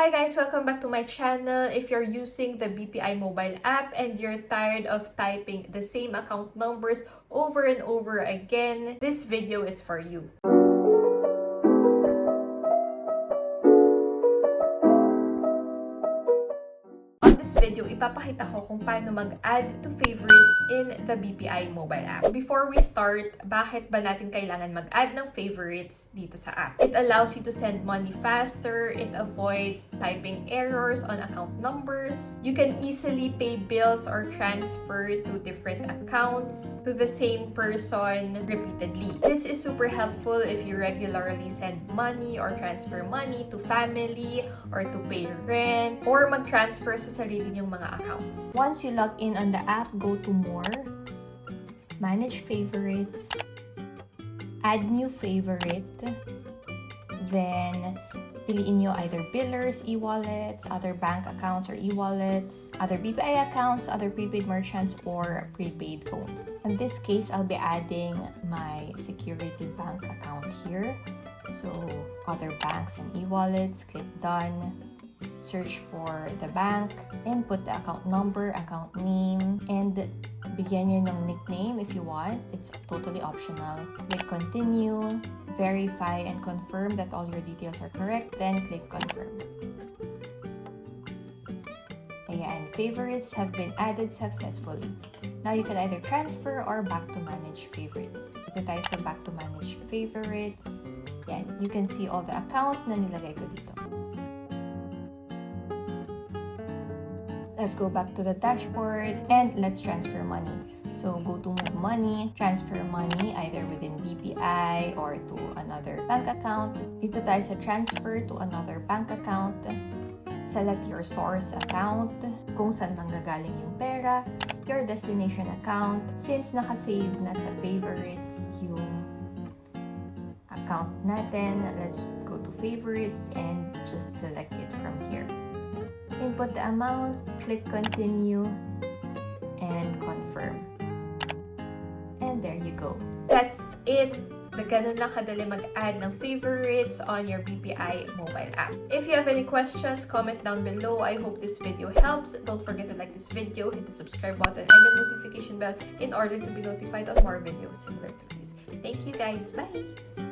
Hi guys! Welcome back to my channel. If you're using the BPI mobile app and you're tired of typing the same account numbers over and over again, this video is for you. On this video, ipapakita ko kung paano mag-add to favorites in the BPI mobile app. Before we start, bakit ba natin kailangan mag-add ng favorites dito sa app? It allows you to send money faster, it avoids typing errors on account numbers, you can easily pay bills or transfer to different accounts to the same person repeatedly. This is super helpful if you regularly send money or transfer money to family or to pay rent or mag-transfer sa sarili niyong mga accounts. Once you log in on the app, go to More, Manage Favorites, Add New Favorite, then piliin nyo either billers, e-wallets, other bank accounts or e-wallets, other BPI accounts, other prepaid merchants, or prepaid phones. In this case, I'll be adding my security bank account here. So, other banks and e-wallets, click Done. Search for the bank and put the account number, account name, and bigyan nyo ng nickname if you want. It's totally optional. Click continue, verify and confirm that all your details are correct, then click confirm. Ayan, favorites have been added successfully. Now you can either transfer or back to manage favorites. Ito tayo sa back to manage favorites. Yan, you can see all the accounts na nilagay ko dito. Let's go back to the dashboard and let's transfer money. So go to move money, transfer money either within BPI or to another bank account. Dito tayo sa transfer to another bank account. Select your source account, kung saan manggagaling yung pera, your destination account. Since nakasave na sa favorites yung account natin, let's go to favorites and just select it from here. Input the amount, click continue, and confirm. And there you go. That's it! Ganun lang kadali mag-add ng favorites on your BPI mobile app. If you have any questions, comment down below. I hope this video helps. Don't forget to like this video, hit the subscribe button, and the notification bell in order to be notified on more videos similar to this. Thank you guys. Bye!